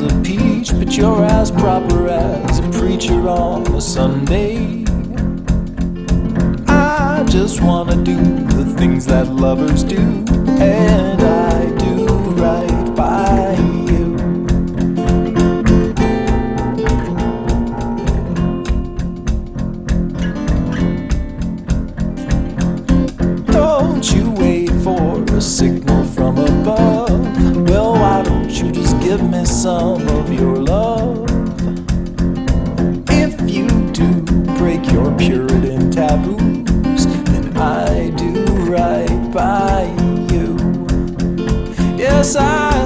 as a peach, but you're as proper as a preacher on a Sunday. I just wanna do the things that lovers do, and I do right by you. Don't you wait for a signal from above. Well, why don't you just give me some of your love? If you do break your Puritan taboos, then I do right by you. Yes, I